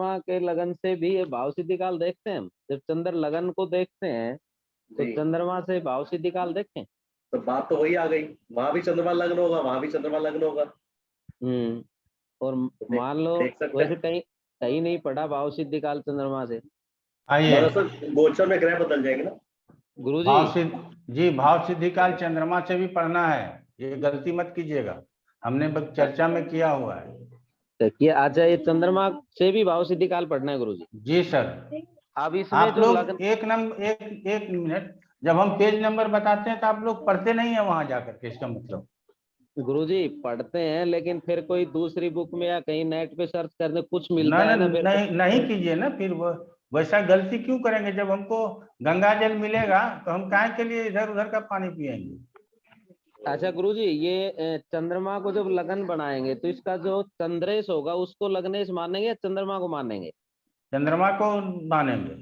चंद्रमा के लगन से भी ये भाव सिद्धि काल देखते हैं हम। जब चंद्र लगन को देखते हैं तो जी, चंद्रमा से भाव सिद्धि काल देखें। तो बात तो वही आ गई, वहां भी चंद्रमा लग्न होगा, वहां भी चंद्रमा लग्न होगा। हम्म। और तो मान लो देख सकते वैसे हैं। कहीं कहीं नहीं पढ़ा भाव सिद्धि काल चंद्रमा से। आइए। दरअसल गोचर में ग्रह बदल जाएंगे ना। गुरुजी भाव सिद्ध जी, भाव सिद्धि काल चंद्रमा से भी पढ़ना है, ये गलती मत कीजिएगा, हमने बस चर्चा में किया हुआ है। तो क्या अच्छा ये चंद्रमा से भी भाव सिद्धि काल पढ़ना है गुरुजी? जी सर। अब इसमें आप जो लगन, लोग एक मिनट, जब हम पेज नंबर बताते हैं तो आप लोग पढ़ते नहीं है वहां जाकर के, इसका मतलब। गुरुजी पढ़ते हैं लेकिन फिर कोई दूसरी बुक में या कहीं नेट पे सर्च करने कुछ मिलता नहीं है ना फिर। नहीं नहीं कीजिए ना, फिर वो वैसा गलती क्यों करेंगे? जब हमको गंगा जल मिलेगा तो हम काहे के लिए इधर उधर का पानी पिएंगे? अच्छा गुरुजी ये चंद्रमा को जब लगन बनाएंगे तो इसका जो चंद्रेश होगा उसको लगनेश मानेंगे या चंद्रमा को मानेंगे? चंद्रमा को मानेंगे।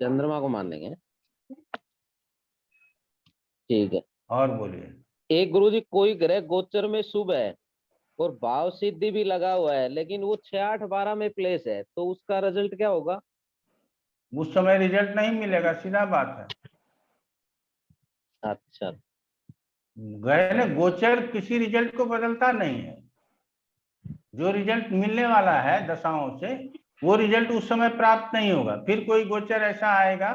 चंद्रमा को मानेंगे। ठीक है। और बोलिए। एक गुरुजी कोई ग्रह गोचर में शुभ है और भाव सिद्धि भी लगा हुआ है लेकिन वो 6 8 12 में प्लेस है तो उसका रिजल्ट क्या होगा? उस समय रिजल्ट नहीं मिलेगा, सीधा बात है। अच्छा। गए ना, गोचर किसी रिजल्ट को बदलता नहीं है। जो रिजल्ट मिलने वाला है दशाओं से, वो रिजल्ट उस समय प्राप्त नहीं होगा, फिर कोई गोचर ऐसा आएगा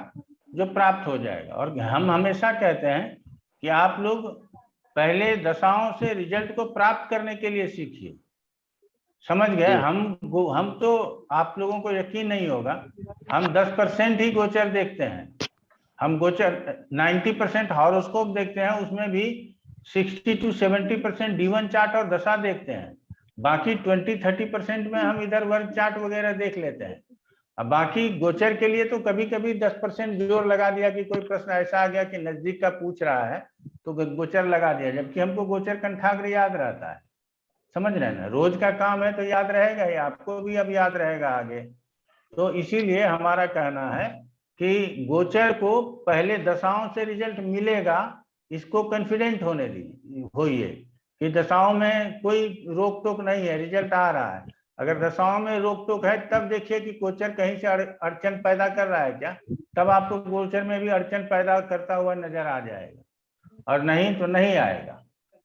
जो प्राप्त हो जाएगा। और हम हमेशा कहते हैं कि आप लोग पहले दशाओं से रिजल्ट को प्राप्त करने के लिए सीखिए। समझ गए? जी हम तो, आप लोगों को यकीन नहीं होगा, हम 10% ही गोचर देखते हैं। हम गोचर 90% हॉरोस्कोप देखते हैं, उसमें भी 60 to 70% D1 चार्ट और दशा देखते हैं। बाकी 20-30% में हम इधर वर्ग चार्ट वगैरह देख लेते हैं। अब बाकी गोचर के लिए तो कभी कभी 10% जोर लगा दिया कि कोई प्रश्न ऐसा आ गया कि नजदीक का पूछ रहा है तो गोचर लगा दिया, जबकि हमको गोचर कंठाग्र याद रहता है। समझ रहे हैं ना? रोज का काम है तो याद रहेगा ही, आपको भी अब याद रहेगा आगे। तो इसीलिए हमारा कहना है कि गोचर को पहले दशाओं से रिजल्ट मिलेगा, इसको कॉन्फिडेंट होने दी होइए कि दशाओं में कोई रोक टोक नहीं है, रिजल्ट आ रहा है। अगर दशाओं में रोक टोक है तब देखिए कि गोचर कहीं से अड़चन पैदा कर रहा है क्या, तब आपको गोचर में भी अड़चन पैदा करता हुआ नजर आ जाएगा, और नहीं तो नहीं आएगा।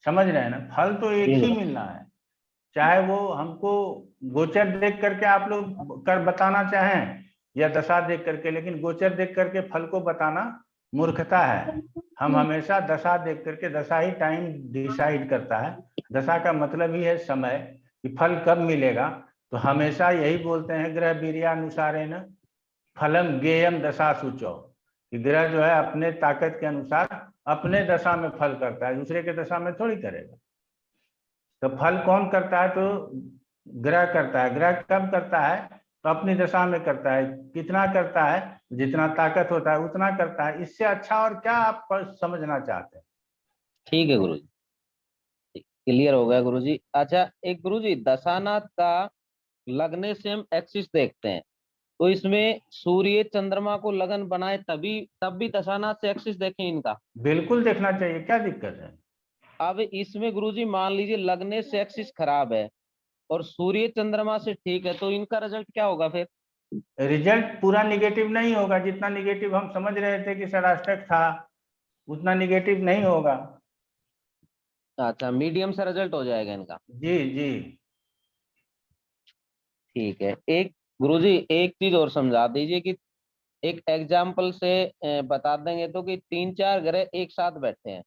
समझ रहे हैं ना? फल तो एक ही मिलना है, चाहे वो हमको गोचर देख करके आप लोग कर बताना चाहें या दशा देख करके, लेकिन गोचर देख करके फल को बताना मूर्खता है। हम हमेशा दशा देख करके, दशा ही टाइम डिसाइड करता है, दशा का मतलब ही है समय, कि फल कब मिलेगा। तो हमेशा यही बोलते हैं, ग्रह वीर्यानुसारेण फलम ज्ञेयम दशा सूचो, कि ग्रह जो है अपने ताकत के अनुसार अपने दशा में फल करता है, दूसरे के दशा में थोड़ी करेगा। तो फल कौन करता है? तो ग्रह करता है। ग्रह कब करता है? तो अपनी दशा में करता है। कितना करता है? जितना ताकत होता है उतना करता है। इससे अच्छा और क्या आप समझना चाहते हैं? ठीक है गुरुजी, क्लियर हो गया गुरुजी। अच्छा एक गुरुजी दशानाथ का लगने से हम एक्सिस देखते हैं तो इसमें सूर्य चंद्रमा को लगन बनाए तभी तब भी दशानाथ से एक्सिस देखें इनका? बिल्कुल देखना चाहिए, क्या दिक्कत है? अब इसमें गुरुजी मान लीजिए लगने से एक्सिस खराब है और सूर्य चंद्रमा से ठीक है तो इनका रिजल्ट क्या होगा फिर? रिजल्ट पूरा निगेटिव नहीं होगा, जितना निगेटिव हम समझ रहे थे कि षडाष्टक था उतना निगेटिव नहीं होगा। अच्छा मीडियम से रिजल्ट हो जाएगा इनका। जी जी। ठीक है। एक गुरुजी एक चीज और समझा दीजिए कि एक एग्जाम्पल से बता देंगे तो कि 3 4 ग्रह एक साथ बैठे हैं,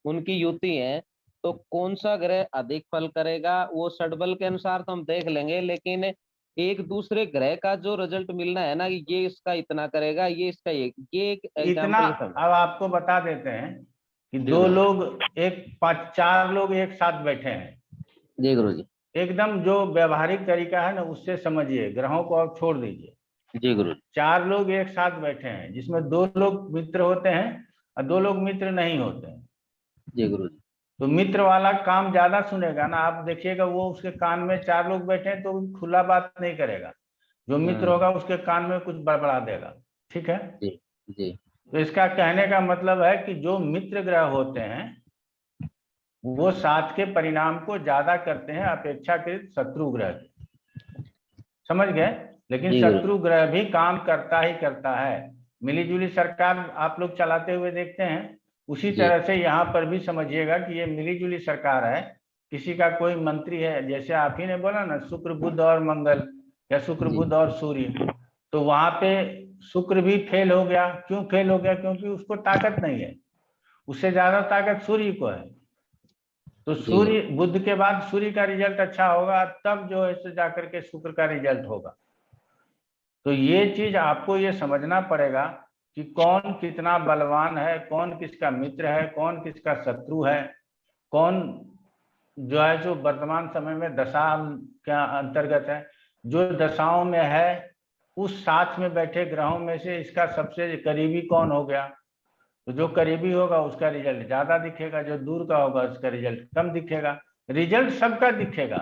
उनकी युति है, तो कौन सा ग्रह अधिक फल करेगा वो षटबल के अनुसार तो हम देख लेंगे, लेकिन एक दूसरे ग्रह का जो रिजल्ट मिलना है ना कि ये इसका इतना करेगा ये इसका ये एक इतना एग्जाम्पल समझ। अब आपको बता देते हैं कि जी दो गुरु। लोग, एक पांच चार लोग एक साथ बैठे हैं, जी गुरु जी। एकदम जो व्यवहारिक तरीका है ना उससे समझिए, ग्रहों को आप छोड़ दीजिए। जी गुरु। चार लोग एक साथ बैठे हैं जिसमें दो लोग मित्र होते हैं और दो लोग मित्र नहीं होते हैं। जी गुरु जी। तो मित्र वाला काम ज्यादा सुनेगा ना, आप देखिएगा वो उसके कान में, चार लोग बैठे हैं तो खुला बात नहीं करेगा, जो मित्र होगा उसके कान में कुछ बड़बड़ा देगा। ठीक है? जी जी। तो इसका कहने का मतलब है कि जो मित्र ग्रह होते हैं वो साथ के परिणाम को ज्यादा करते हैं अपेक्षाकृत शत्रु ग्रह के। समझ गए। लेकिन जी गुरु। शत्रु ग्रह भी काम करता ही करता है। मिलीजुली सरकार आप लोग चलाते हुए देखते हैं, उसी जी तरह से यहाँ पर भी समझिएगा कि ये मिलीजुली सरकार है। किसी का कोई मंत्री है, जैसे आप ही ने बोला ना शुक्र बुध और मंगल, या शुक्र जी बुध और सूर्य, तो वहां पे शुक्र भी फेल हो गया। क्यों फेल हो गया? क्योंकि उसको ताकत नहीं है, उससे ज्यादा ताकत सूर्य को है। तो जी गुरु। सूर्य, बुध के बाद सूर्य का रिजल्ट अच्छा होगा, तब जो है सो जाकर के शुक्र का रिजल्ट होगा। तो ये चीज आपको ये समझना पड़ेगा कि कौन कितना बलवान है, कौन किसका मित्र है, कौन किसका शत्रु है, कौन जो है जो वर्तमान समय में दशा के अंतर्गत है। जो दशाओं में है उस साथ में बैठे ग्रहों में से इसका सबसे करीबी कौन हो गया, तो जो करीबी होगा उसका रिजल्ट ज्यादा दिखेगा, जो दूर का होगा उसका रिजल्ट कम दिखेगा। रिजल्ट सबका दिखेगा,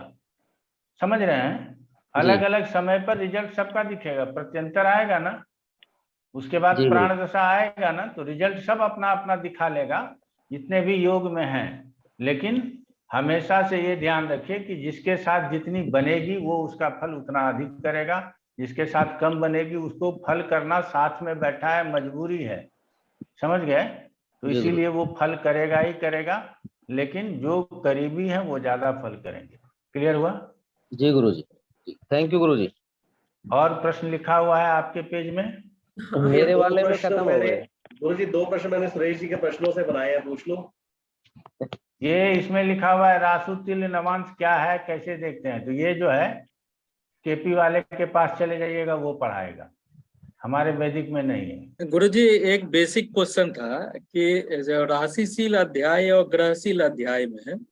समझ रहे हैं। जी अलग अलग समय पर रिजल्ट सबका दिखेगा, प्रत्यंतर आएगा ना, उसके बाद जी गुरु। प्राण दशा आएगा ना, तो रिजल्ट सब अपना अपना दिखा लेगा, जितने भी योग में हैं। लेकिन हमेशा से ये ध्यान रखिए कि जिसके साथ जितनी बनेगी वो उसका फल उतना अधिक करेगा, जिसके साथ कम बनेगी उसको फल करना साथ में बैठा है, मजबूरी है, समझ गए। तो जी गुरु। इसीलिए वो फल करेगा ही करेगा, लेकिन जो करीबी है वो ज्यादा फल करेंगे। क्लियर हुआ? जी गुरु जी। थैंक यू गुरु जी। और प्रश्न लिखा हुआ है आपके पेज में? हाँ, ये मेरे दो वाले में प्रश्न खत्म हो मैंने, गए। गुरु जी 2 प्रश्न मैंने सुरेश जी के प्रश्नों से बनाए हैं, पूछ लो। ये इसमें लिखा हुआ है रासु तिल नवांश क्या है, कैसे देखते हैं? तो ये जो है केपी वाले के पास चले जाइएगा, वो पढ़ाएगा, हमारे वैदिक में नहीं है। गुरुजी एक बेसिक क्वेश्चन था कि जो राशिशील अध्याय और ग्रहशील अध्याय में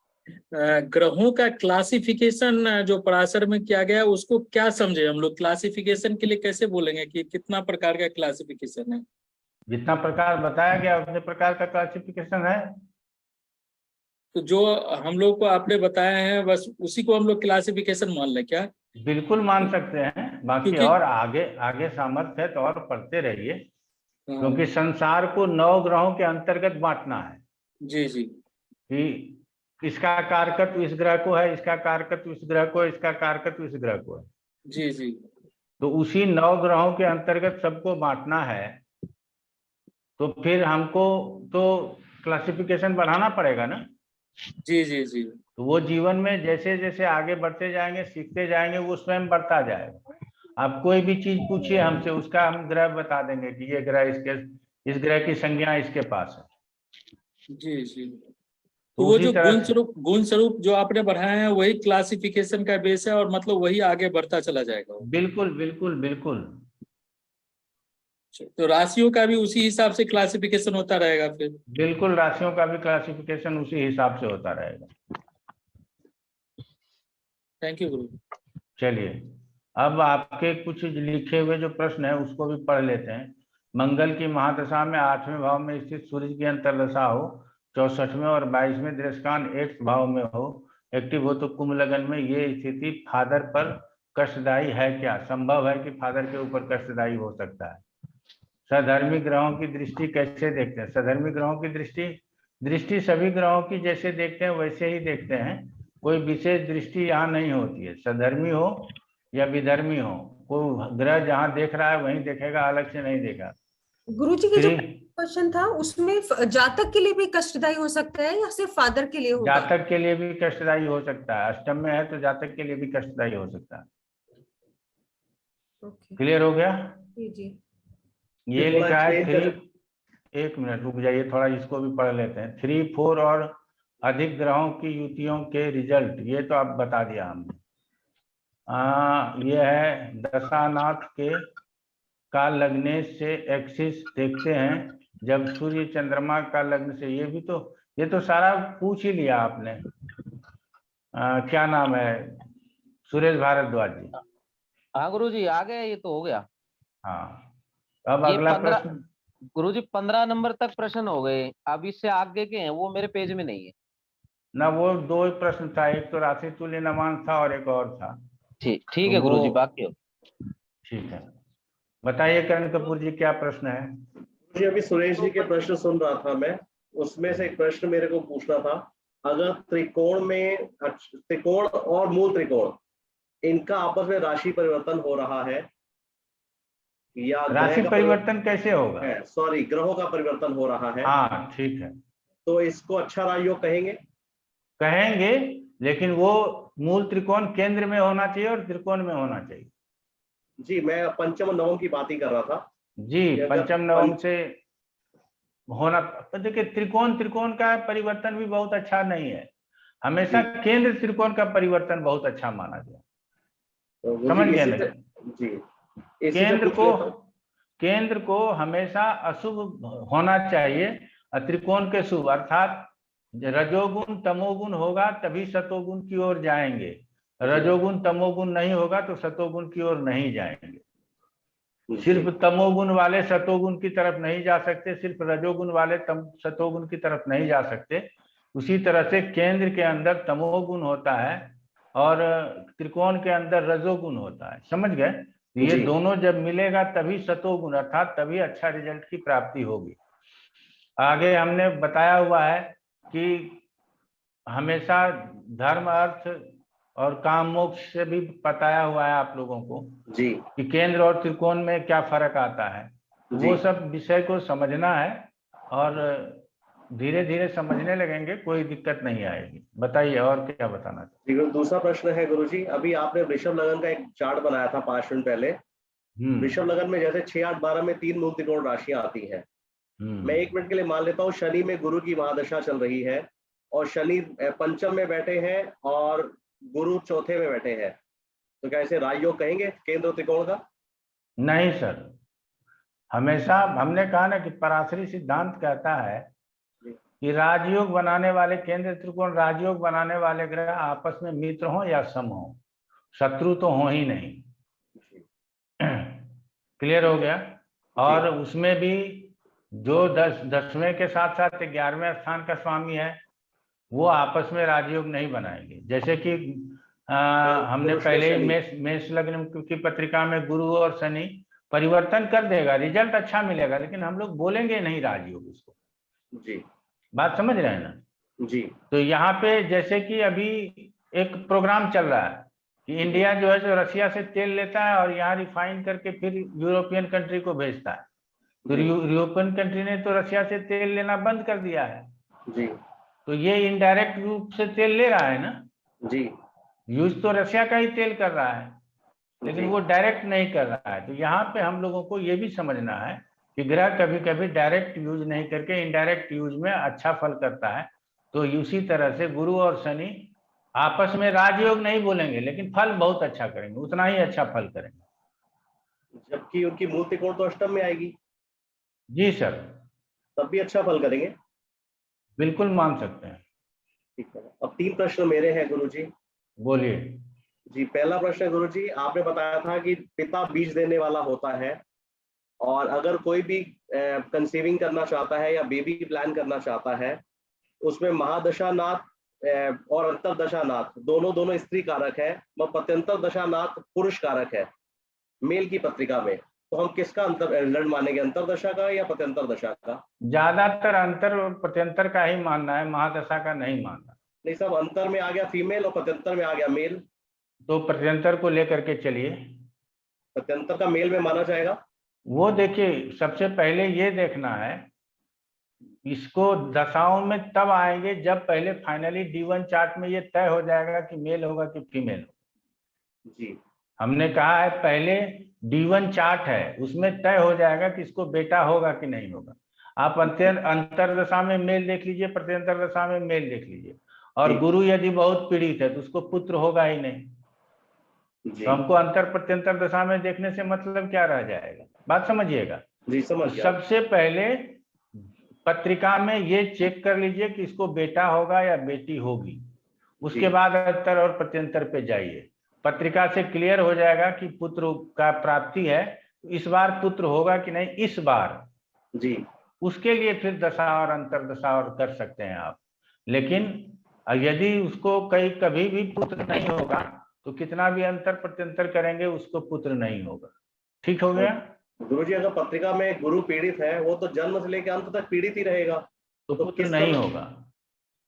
ग्रहों का क्लासिफिकेशन जो पराशर में किया गया उसको क्या समझे हम लोग? क्लासिफिकेशन के लिए कैसे बोलेंगे कि कितना प्रकार का क्लासिफिकेशन है? जितना प्रकार बताया गया उतने प्रकार का क्लासिफिकेशन है। तो जो हम लोग को आपने बताया है बस उसी को हम लोग क्लासिफिकेशन मान लें क्या? बिल्कुल मान सकते हैं, बाकी क्योंकि और आगे आगे सामर्थ्य है तो और पढ़ते रहिए, हाँ, क्योंकि संसार को 9 ग्रहों के अंतर्गत बांटना है जी जी कि इसका कारकत्व इस ग्रह को है, इसका कारकत्व इस ग्रह को है, इसका कारकत्व इस ग्रह को है। जी जी तो उसी 9 ग्रहों के अंतर्गत सबको बांटना है, तो फिर हमको तो क्लासिफिकेशन बढ़ाना पड़ेगा ना। जी जी जी तो वो जीवन में जैसे जैसे आगे बढ़ते जाएंगे, सीखते जाएंगे, वो स्वयं बढ़ता जाएगा। आप कोई भी चीज पूछिए हमसे, उसका हम ग्रह बता देंगे कि ये ग्रह इसके, इस ग्रह की संज्ञा इसके पास है। जी जी। तो तो वो उसी जो तरह से गुण स्वरूप जो आपने बढ़ाया है वही क्लासिफिकेशन का बेस है और मतलब वही आगे बढ़ता चला जाएगा। बिल्कुल बिल्कुल बिल्कुल तो राशियों का भी उसी हिसाब से क्लासिफिकेशन होता रहेगा फिर? बिल्कुल राशियों का भी क्लासिफिकेशन उसी हिसाब से होता रहेगा। थैंक यू गुरु। चलिए, अब आपके कुछ लिखे हुए जो प्रश्न है उसको भी पढ़ लेते हैं। मंगल की महादशा में 8वें भाव में स्थित सूर्य की अंतर्दशा हो, 64वें और 22वें दृष्टान 8th भाव में हो, एक्टिव हो, तो कुंभ लगन में ये स्थिति फादर पर कष्टदायी है क्या? संभव है कि फादर के ऊपर कष्टदायी हो सकता है। सधर्मी ग्रहों की दृष्टि कैसे देखते हैं? सधर्मी ग्रहों की दृष्टि, दृष्टि सभी ग्रहों की जैसे देखते हैं वैसे ही देखते हैं, कोई विशेष दृष्टि यहाँ नहीं होती है। सधर्मी हो या विधर्मी हो, कोई ग्रह जहाँ देख रहा है वहीं देखेगा, अलग से नहीं देखा। गुरुजी के जो फिर क्वेश्चन था उसमें जातक के लिए भी कष्टदायी हो सकता है या सिर्फ फादर के लिए होगा? जातक के लिए भी कष्टदायी हो सकता है, अष्टम में है तो जातक के लिए भी कष्टदायी हो सकता है। ओके क्लियर हो गया? जी जी। ये थोड़ा लिखा है explain 3, कर। एक मिनट रुक जाइए, थोड़ा इसको भी पढ़ लेते हैं। 3, 4 और अधिक ग्रहों की युतियों के रिजल्ट, ये तो आप बता दिया हमने। ये है दशानाथ के का लग्न से एक्सिस देखते हैं, जब सूर्य चंद्रमा का लग्न से, ये भी तो, ये तो सारा पूछ ही लिया आपने। क्या नाम है? सुरेश भारद्वाज जी। हाँ गुरु जी आ गया, ये तो हो गया। हाँ, अब ये अगला 15 प्रश्न। गुरु जी 15 नंबर तक प्रश्न हो गए, अब इससे आगे के हैं वो मेरे पेज में नहीं है। ना वो 2 ही प्रश्न था, एक तो राशि तुल्य नवांश था और एक और था। ठीक तो ठीक है वो गुरु जी, बाकी हो। ठीक है। बताइए करण कपूर जी, क्या प्रश्न है? जी अभी सुरेश जी के प्रश्न सुन रहा था मैं, उसमें से एक प्रश्न मेरे को पूछना था। अगर त्रिकोण में त्रिकोण और मूल त्रिकोण इनका आपस में राशि परिवर्तन हो रहा है या राशि परिवर्तन कैसे होगा? सॉरी, ग्रहों का परिवर्तन हो रहा है, हाँ ठीक है, तो इसको अच्छा राजयोग कहेंगे? कहेंगे, लेकिन वो मूल त्रिकोण केंद्र में होना चाहिए और त्रिकोण में होना चाहिए। जी, मैं पंचम और नवम की बात ही कर रहा था। जी, पंचम नवम से होना। देखिए त्रिकोण का परिवर्तन भी बहुत अच्छा नहीं है, हमेशा केंद्र त्रिकोण का परिवर्तन बहुत अच्छा माना गया। तो समझ गए ना? जी, इसी से पूछ लेता हूं। केंद्र को हमेशा अशुभ होना चाहिए और त्रिकोण के शुभ, अर्थात रजोगुण तमोगुण होगा तभी सतोगुण की ओर जाएंगे, रजोगुण तमोगुण नहीं होगा तो सतोगुण की ओर नहीं जाएंगे। सिर्फ तमोगुण वाले सतोगुण की तरफ नहीं जा सकते, सिर्फ रजोगुण वाले सतोगुण की तरफ नहीं जा सकते। उसी तरह से केंद्र के अंदर तमोगुण होता है और त्रिकोण के अंदर रजोगुण होता है। समझ गए? ये दोनों जब मिलेगा तभी सतोगुण अर्थात तभी अच्छा रिजल्ट की प्राप्ति होगी। आगे हमने बताया हुआ है कि हमेशा धर्म अर्थ और काम मोक्ष से भी बताया हुआ है आप लोगों को जी कि केंद्र और त्रिकोण में क्या फर्क आता है। वो सब विषय को समझना है और धीरे धीरे समझने लगेंगे, कोई दिक्कत नहीं आएगी। बताइए और क्या बताना चाहिए? दूसरा प्रश्न है गुरुजी, अभी आपने वृषभ लगन का एक चार्ट बनाया था 5 मिनट पहले। वृषभ लगन में जैसे 6, 8, 12 में 3 मूल त्रिकोण राशियां आती हैं। मैं 1 मिनट के लिए मान लेता हूँ शनि में गुरु की महादशा चल रही है और शनि पंचम में बैठे हैं और गुरु चौथे में बैठे हैं, तो क्या इसे राजयोग कहेंगे केंद्र त्रिकोण का? नहीं सर, हमेशा हमने कहा ना कि पराशरी सिद्धांत कहता है कि राजयोग बनाने वाले केंद्र त्रिकोण, राजयोग बनाने वाले ग्रह आपस में मित्र हो या सम हो, शत्रु तो हो ही नहीं। क्लियर हो गया? और उसमें भी जो 10वें के साथ साथ 11वें स्थान का स्वामी है वो आपस में राजयोग नहीं बनाएंगे। जैसे कि हमने पहले ही मेष लग्न की पत्रिका में गुरु और शनि परिवर्तन कर देगा, रिजल्ट अच्छा मिलेगा, लेकिन हम लोग बोलेंगे नहीं राजयोग उसको। जी, बात समझ रहे हैं ना? जी। तो यहाँ पे जैसे कि अभी एक प्रोग्राम चल रहा है कि इंडिया जो है जो रशिया से तेल लेता है और यहाँ रिफाइन करके फिर यूरोपियन कंट्री को भेजता है, तो यूरोपियन कंट्री ने तो रशिया से तेल लेना बंद कर दिया है। जी। तो ये इनडायरेक्ट रूप से तेल ले रहा है ना जी। यूज तो रशिया का ही तेल कर रहा है, लेकिन वो डायरेक्ट नहीं कर रहा है। तो यहाँ पे हम लोगों को ये भी समझना है कि ग्रह कभी कभी डायरेक्ट यूज नहीं करके इनडायरेक्ट यूज में अच्छा फल करता है। तो इसी तरह से गुरु और शनि आपस में राजयोग नहीं बोलेंगे, लेकिन फल बहुत अच्छा करेंगे, उतना ही अच्छा फल करेंगे। जबकि उनकी मूल त्रिकोण तो अष्टम में आएगी। जी सर, तब भी अच्छा फल करेंगे, बिल्कुल मान सकते हैं। ठीक है। अब 3 प्रश्न मेरे हैं गुरुजी। बोलिए जी। पहला प्रश्न गुरुजी, आपने बताया था कि पिता बीज देने वाला होता है और अगर कोई भी कंसीविंग करना चाहता है या बेबी प्लान करना चाहता है, उसमें महादशानाथ और अंतरदशानाथ दोनों स्त्री कारक है, प्रत्यंतर दशानाथ पुरुष कारक है मेल की पत्रिका में। तो हम किसका रिजल्ट मानेंगे, अंतरदशा का या प्रत्यंतर दशा का? ज्यादातर अंतर और प्रत्यंतर का ही मानना है, महादशा का नहीं मानना। नहीं सब अंतर में आ गया फीमेल और प्रत्यंतर में आ गया मेल, तो प्रत्यंतर को लेकर के चलिए। प्रत्यंतर का मेल में माना जाएगा। वो देखिए, सबसे पहले ये देखना है, इसको दशाओं में तब आएंगे जब पहले फाइनली D1 चार्ट में ये तय हो जाएगा कि मेल होगा कि फीमेल होगा। जी, हमने कहा है पहले D1 चार्ट है, उसमें तय हो जाएगा कि इसको बेटा होगा कि नहीं होगा। आप अंतर दशा में मेल देख लीजिए, प्रत्यंतर दशा में मेल देख लीजिए, और गुरु यदि बहुत पीड़ित है तो उसको पुत्र होगा ही नहीं। तो हमको अंतर प्रत्यंतर दशा में देखने से मतलब क्या रह जाएगा? बात समझिएगा। जी समझ गया। सबसे पहले पत्रिका में ये चेक कर लीजिए कि इसको बेटा होगा या बेटी होगी, उसके बाद अंतर और प्रत्यंतर पे जाइए। पत्रिका से क्लियर हो जाएगा कि पुत्र का प्राप्ति है, इस बार पुत्र होगा कि नहीं इस बार। जी, उसके लिए फिर दशा और अंतर दशा और कर सकते हैं आप। लेकिन यदि उसको कभी भी पुत्र नहीं होगा तो कितना भी अंतर प्रत्यंतर करेंगे उसको पुत्र नहीं होगा। ठीक हो गया? गुरुजी, अगर पत्रिका में गुरु पीड़ित है, वो तो जन्म से लेकर अंत तक पीड़ित ही रहेगा, तो पुत्र नहीं होगा।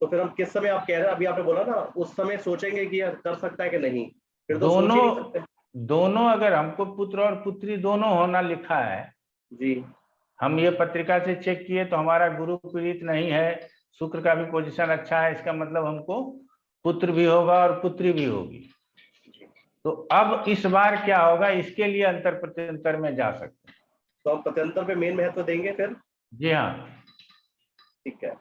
तो फिर हम किस समय, आप कह रहे हैं अभी आपने बोला ना, उस समय सोचेंगे कि कर सकता है कि नहीं, फिर तो सोच ही नहीं दोनों सकते। दोनों अगर हमको पुत्र और पुत्री दोनों होना लिखा है, जी हम ये पत्रिका से चेक किए तो हमारा गुरु पीड़ित नहीं है, शुक्र का भी पोजीशन अच्छा है, इसका मतलब हमको पुत्र भी होगा और पुत्री भी होगी। तो अब इस बार क्या होगा, इसके लिए अंतर प्रत्यंतर में जा सकते हैं। तो हम प्रत्यंतर पे मेन महत्व देंगे फिर। जी हाँ। ठीक है।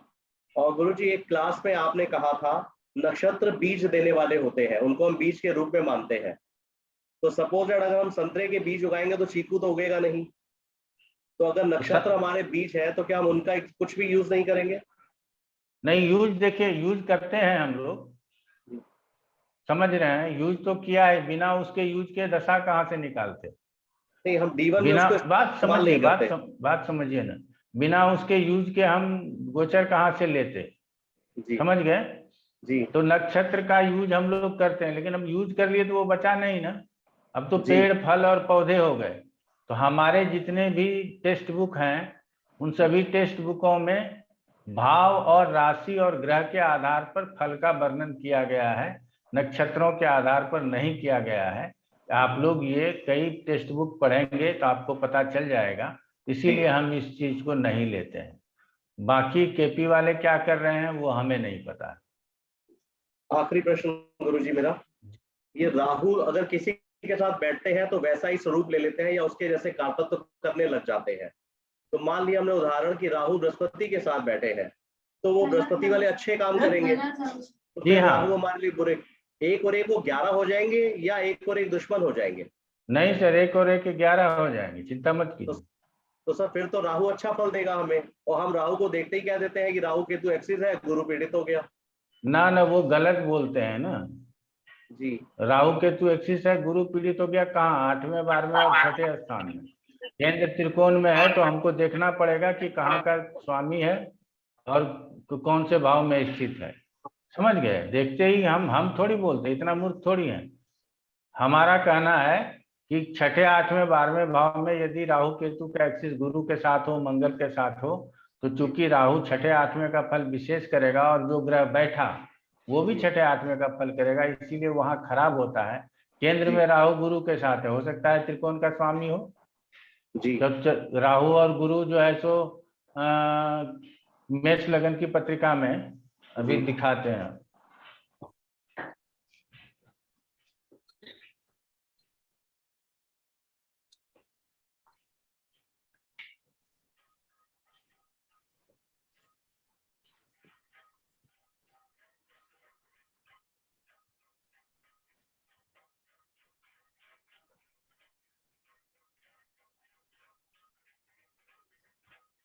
और गुरुजी एक क्लास में आपने कहा था नक्षत्र बीज देने वाले होते हैं, उनको हम बीज के रूप में मानते हैं। तो सपोज अगर हम संतरे के बीज उगाएंगे तो चीकू तो उगेगा नहीं। तो अगर नक्षत्र हमारे बीज है तो क्या हम उनका कुछ भी यूज नहीं करेंगे? नहीं, यूज देखिए, यूज करते हैं हम लोग, समझ रहे हैं, यूज तो किया है, बिना उसके यूज के दशा कहाँ से निकालते? नहीं, हम D1 में बिना, उसको बात इस्तेमाल समझिए, नहीं करते। बात समझिए ना, बिना उसके यूज के हम गोचर कहाँ से लेते? जी समझ गए? जी तो नक्षत्र का यूज हम लोग करते हैं, लेकिन हम यूज कर लिए तो वो बचा नहीं ना, अब तो जी पेड़ फल और पौधे हो गए। तो हमारे जितने भी टेक्स्ट बुक हैं, उन सभी टेक्स्ट बुकों में भाव और राशि और ग्रह के आधार पर फल का वर्णन किया गया है, नक्षत्रों के आधार पर नहीं किया गया है। आप लोग ये कई टेक्स्ट बुक पढ़ेंगे तो आपको पता चल जाएगा, इसीलिए हम इस चीज को नहीं लेते हैं। बाकी केपी वाले क्या कर रहे हैं वो हमें नहीं पता। आखिरी प्रश्न गुरुजी मेरा, ये राहु अगर किसी के साथ बैठते हैं तो वैसा ही स्वरूप ले लेते हैं या उसके जैसे कार्तत्व करने लग जाते हैं? तो मान लिया हमने उदाहरण कि राहु बृहस्पति के साथ बैठे हैं, तो वो बृहस्पति वाले अच्छे काम करेंगे, तो जी फिर हाँ। राहु हमारे लिए बुरे। एक और एक वो 11 हो जाएंगे या एक और एक दुश्मन हो जाएंगे? नहीं सर, एक और एक 11 हो जाएंगे, चिंता मत तो, कीजिए। तो सर फिर तो राहु अच्छा फल देगा हमें, और हम राहु को देखते ही कह देते हैं कि राहु केतु एक्सिस है, गुरु पीड़ित हो गया। ना ना, वो गलत बोलते हैं ना, जी राहु केतु एक्सिस है, गुरु पीड़ित हो गया कहाँ? 8वें 12वें और 6ठे स्थान में, केंद्र त्रिकोण में है, तो हमको देखना पड़ेगा कि कहाँ का स्वामी है और कौन से भाव में स्थित है। समझ गए? देखते ही हम थोड़ी बोलते, इतना मूर्ख थोड़ी है। हमारा कहना है कि 6ठे 8वें 12वें भाव में यदि राहु केतु का एक्सिस गुरु के साथ हो, मंगल के साथ हो, तो चूंकि राहु 6ठे 8वें का फल विशेष करेगा और जो ग्रह बैठा वो भी 6ठे 8वें का फल करेगा, इसीलिए वहां खराब होता है। केंद्र में राहु गुरु के साथ है, हो सकता है त्रिकोण का स्वामी हो। जी जब राहु और गुरु जो है सो मेष लगन की पत्रिका में अभी दिखाते हैं।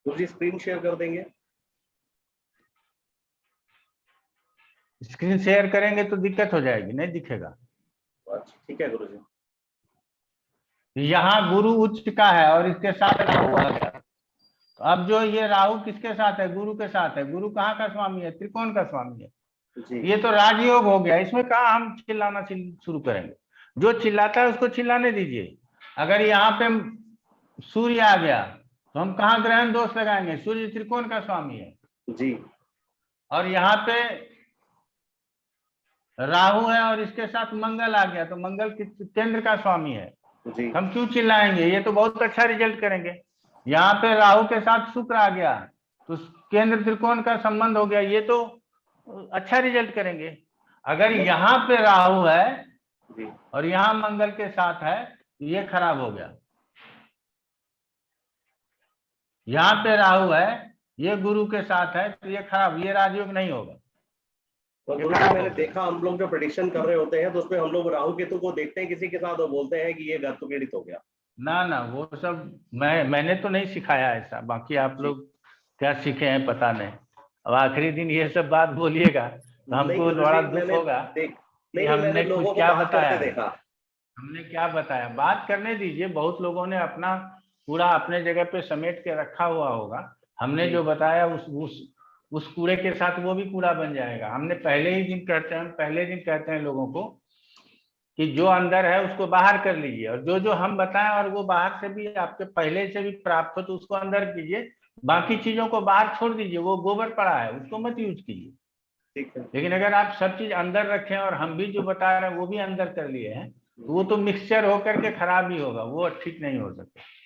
गुरुजी स्क्रीन शेयर कर देंगे? स्क्रीन शेयर करेंगे तो दिक्कत हो जाएगी, नहीं दिखेगा। अच्छा ठीक है गुरुजी। यहाँ गुरु उच्च का है और इसके साथ राहु आ गया, तो अब जो ये राहु किसके साथ है? गुरु के साथ है। गुरु कहाँ का स्वामी है? त्रिकोण का स्वामी है। जी ये तो राजयोग हो गया, इसमें कहाँ हम चिल्लाना शुरू करेंगे? जो चिल्लाता है उसको चिल्लाने दीजिए। अगर यहाँ पे सूर्य आ गया तो हम कहाँ ग्रहण दोष लगाएंगे? सूर्य त्रिकोण का स्वामी है जी और यहाँ पे राहु है और इसके साथ मंगल आ गया तो मंगल केंद्र का स्वामी है। जी हम क्यों चिल्लाएंगे? ये तो बहुत अच्छा रिजल्ट करेंगे। यहाँ पे राहु के साथ शुक्र आ गया तो केंद्र त्रिकोण का संबंध हो गया, ये तो अच्छा रिजल्ट करेंगे। अगर यहाँ पे राहु है जी और यहाँ मंगल के साथ है तो ये खराब हो गया। यहाँ पे राहु है, ये गुरु के साथ है तो ये खराब, ये राजयोग नहीं होगा। तो गुरुजी मैंने देखा हम लोग जो प्रेडिक्शन कर रहे होते हैं तो उसमें हम लोग राहु केतु को देखते हैं किसी के साथ और बोलते हैं कि ये ग्रह पीड़ित हो गया। ना ना, वो सब मैंने तो नहीं सिखाया ऐसा, बाकी आप लोग क्या सीखे हैं पता नहीं। अब आखिरी दिन ये सब बात बोलिएगा तो हमको बड़ा दुख होगा कि हमने कुछ क्या बताया है। हमने क्या बताया? बात करने दीजिए, बहुत लोगों ने अपना कूड़ा अपने जगह पे समेट के रखा हुआ होगा। हमने जो बताया उस कूड़े के साथ वो भी कूड़ा बन जाएगा। हमने पहले दिन कहते हैं लोगों को कि जो अंदर है उसको बाहर कर लीजिए, और जो हम बताएं और वो बाहर से भी आपके पहले से भी प्राप्त हो तो उसको अंदर कीजिए, बाकी चीजों को बाहर छोड़ दीजिए। वो गोबर पड़ा है उसको मत यूज कीजिए। ठीक है। लेकिन अगर आप सब चीज अंदर रखें और हम भी जो बता रहे हैं वो भी अंदर कर लिए हैं, तो वो तो मिक्सचर होकर के खराब ही होगा, वो ठीक नहीं हो सकता।